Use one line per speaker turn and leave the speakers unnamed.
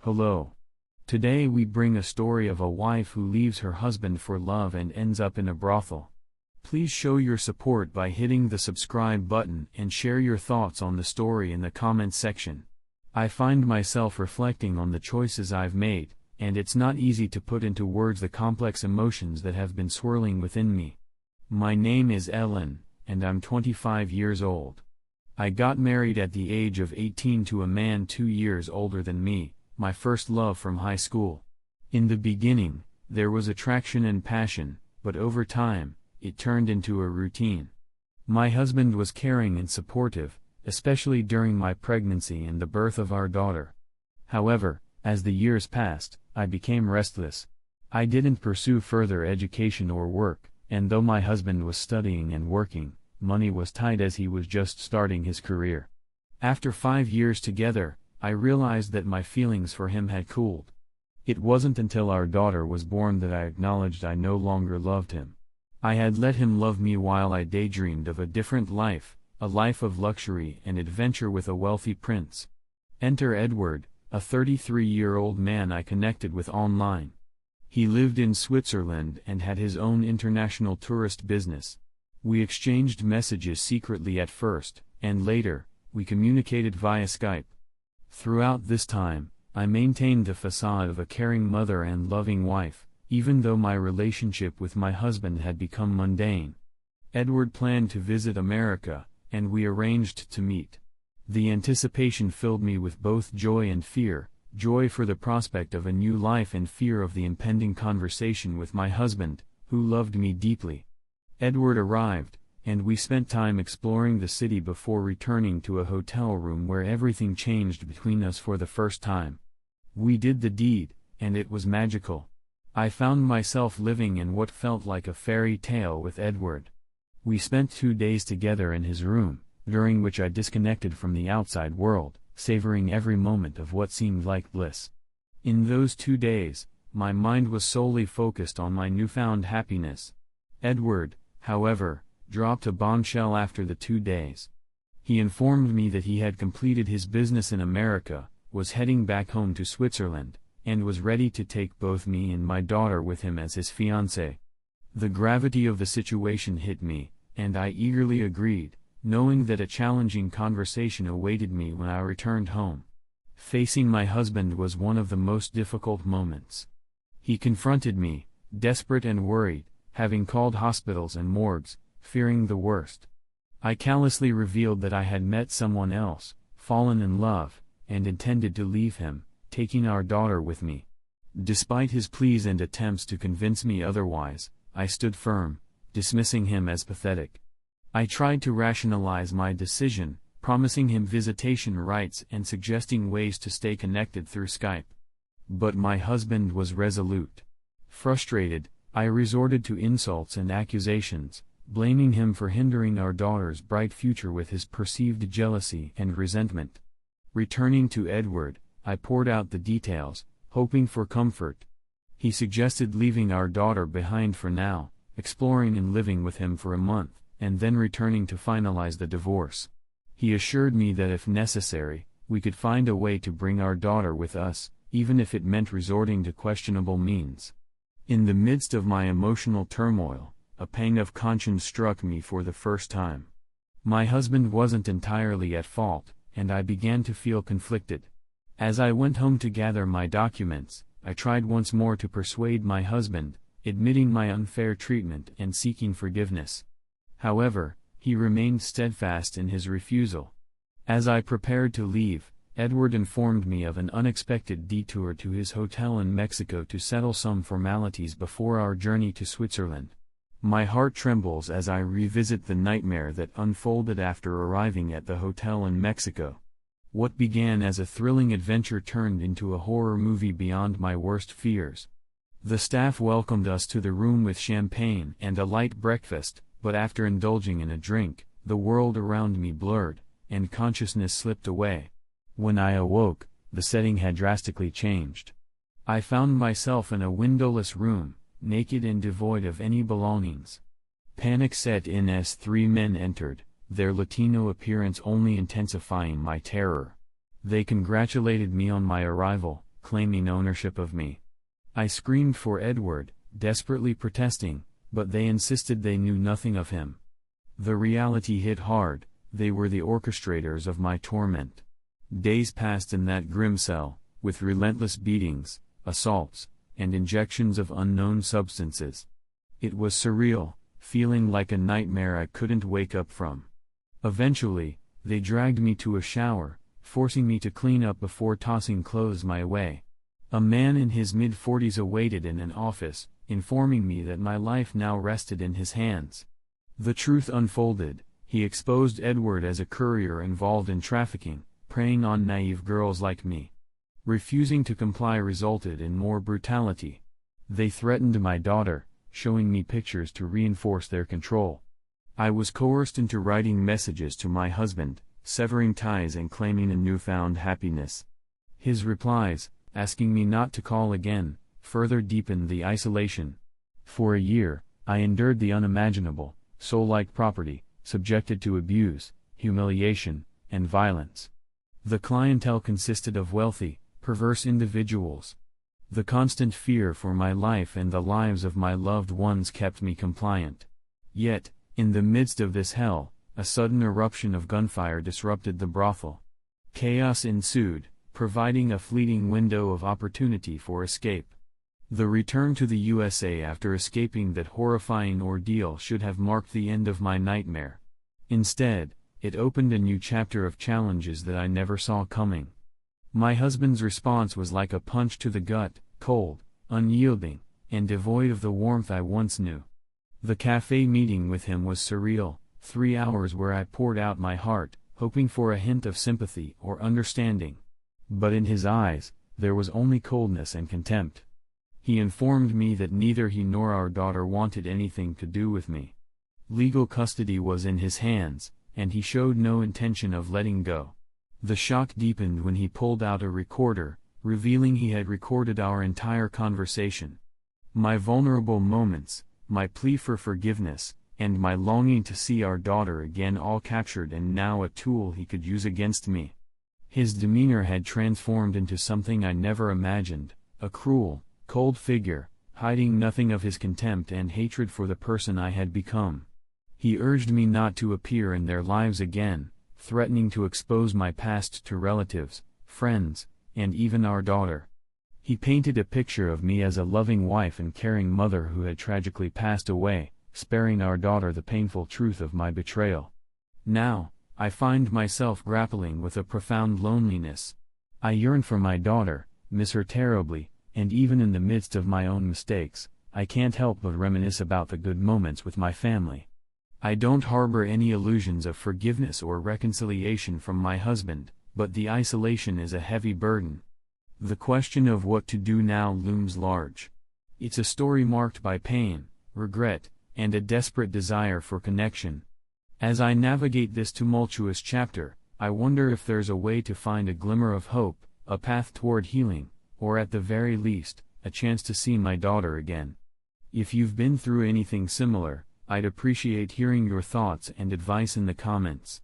Hello. Today we bring a story of a wife who leaves her husband for love and ends up in a brothel. Please show your support by hitting the subscribe button and share your thoughts on the story in the comments section. I find myself reflecting on the choices I've made, and it's not easy to put into words the complex emotions that have been swirling within me. My name is Elin, and I'm 25 years old. I got married at the age of 18 to a man 2 years older than me, my first love from high school. In the beginning, there was attraction and passion, but over time, it turned into a routine. My husband was caring and supportive, especially during my pregnancy and the birth of our daughter. However, as the years passed, I became restless. I didn't pursue further education or work, and though my husband was studying and working, money was tight as he was just starting his career. After 5 years together, I realized that my feelings for him had cooled. It wasn't until our daughter was born that I acknowledged I no longer loved him. I had let him love me while I daydreamed of a different life, a life of luxury and adventure with a wealthy prince. Enter Edward, a 33-year-old man I connected with online. He lived in Switzerland and had his own international tourist business. We exchanged messages secretly at first, and later, we communicated via Skype. Throughout this time, I maintained the facade of a caring mother and loving wife, even though my relationship with my husband had become mundane. Edward planned to visit America, and we arranged to meet. The anticipation filled me with both joy and fear, joy for the prospect of a new life and fear of the impending conversation with my husband, who loved me deeply. Edward arrived, and we spent time exploring the city before returning to a hotel room where everything changed between us for the first time. We did the deed, and it was magical. I found myself living in what felt like a fairy tale with Edward. We spent 2 days together in his room, during which I disconnected from the outside world, savoring every moment of what seemed like bliss. In those 2 days, my mind was solely focused on my newfound happiness. Edward, however, dropped a bombshell after the 2 days. He informed me that he had completed his business in America, was heading back home to Switzerland, and was ready to take both me and my daughter with him as his fiancée. The gravity of the situation hit me, and I eagerly agreed, knowing that a challenging conversation awaited me when I returned home. Facing my husband was one of the most difficult moments. He confronted me, desperate and worried, having called hospitals and morgues, fearing the worst. I callously revealed that I had met someone else, fallen in love, and intended to leave him, taking our daughter with me. Despite his pleas and attempts to convince me otherwise, I stood firm, dismissing him as pathetic. I tried to rationalize my decision, promising him visitation rights and suggesting ways to stay connected through Skype. But my husband was resolute. Frustrated, I resorted to insults and accusations, blaming him for hindering our daughter's bright future with his perceived jealousy and resentment. Returning to Edward, I poured out the details, hoping for comfort. He suggested leaving our daughter behind for now, exploring and living with him for a month, and then returning to finalize the divorce. He assured me that if necessary, we could find a way to bring our daughter with us, even if it meant resorting to questionable means. In the midst of my emotional turmoil, a pang of conscience struck me for the first time. My husband wasn't entirely at fault, and I began to feel conflicted. As I went home to gather my documents, I tried once more to persuade my husband, admitting my unfair treatment and seeking forgiveness. However, he remained steadfast in his refusal. As I prepared to leave, Edward informed me of an unexpected detour to his hotel in Mexico to settle some formalities before our journey to Switzerland. My heart trembles as I revisit the nightmare that unfolded after arriving at the hotel in Mexico. What began as a thrilling adventure turned into a horror movie beyond my worst fears. The staff welcomed us to the room with champagne and a light breakfast, but after indulging in a drink, the world around me blurred, and consciousness slipped away. When I awoke, the setting had drastically changed. I found myself in a windowless room, naked and devoid of any belongings. Panic set in as 3 men entered, their Latino appearance only intensifying my terror. They congratulated me on my arrival, claiming ownership of me. I screamed for Edward, desperately protesting, but they insisted they knew nothing of him. The reality hit hard. They were the orchestrators of my torment. Days passed in that grim cell, with relentless beatings, assaults, and injections of unknown substances. It was surreal, feeling like a nightmare I couldn't wake up from. Eventually, they dragged me to a shower, forcing me to clean up before tossing clothes my way. A man in his mid-40s awaited in an office, informing me that my life now rested in his hands. The truth unfolded. He exposed Edward as a courier involved in trafficking, preying on naive girls like me. Refusing to comply resulted in more brutality. They threatened my daughter, showing me pictures to reinforce their control. I was coerced into writing messages to my husband, severing ties and claiming a newfound happiness. His replies, asking me not to call again, further deepened the isolation. For a year, I endured the unimaginable, soul-like property, subjected to abuse, humiliation, and violence. The clientele consisted of wealthy, perverse individuals. The constant fear for my life and the lives of my loved ones kept me compliant. Yet, in the midst of this hell, a sudden eruption of gunfire disrupted the brothel. Chaos ensued, providing a fleeting window of opportunity for escape. The return to the USA after escaping that horrifying ordeal should have marked the end of my nightmare. Instead, it opened a new chapter of challenges that I never saw coming. My husband's response was like a punch to the gut, cold, unyielding, and devoid of the warmth I once knew. The cafe meeting with him was surreal, 3 hours where I poured out my heart, hoping for a hint of sympathy or understanding. But in his eyes, there was only coldness and contempt. He informed me that neither he nor our daughter wanted anything to do with me. Legal custody was in his hands, and he showed no intention of letting go. The shock deepened when he pulled out a recorder, revealing he had recorded our entire conversation. My vulnerable moments, my plea for forgiveness, and my longing to see our daughter again, all captured and now a tool he could use against me. His demeanor had transformed into something I never imagined, a cruel, cold figure, hiding nothing of his contempt and hatred for the person I had become. He urged me not to appear in their lives again, threatening to expose my past to relatives, friends, and even our daughter. He painted a picture of me as a loving wife and caring mother who had tragically passed away, sparing our daughter the painful truth of my betrayal. Now, I find myself grappling with a profound loneliness. I yearn for my daughter, miss her terribly, and even in the midst of my own mistakes, I can't help but reminisce about the good moments with my family. I don't harbor any illusions of forgiveness or reconciliation from my husband, but the isolation is a heavy burden. The question of what to do now looms large. It's a story marked by pain, regret, and a desperate desire for connection. As I navigate this tumultuous chapter, I wonder if there's a way to find a glimmer of hope, a path toward healing, or at the very least, a chance to see my daughter again. If you've been through anything similar, I'd appreciate hearing your thoughts and advice in the comments.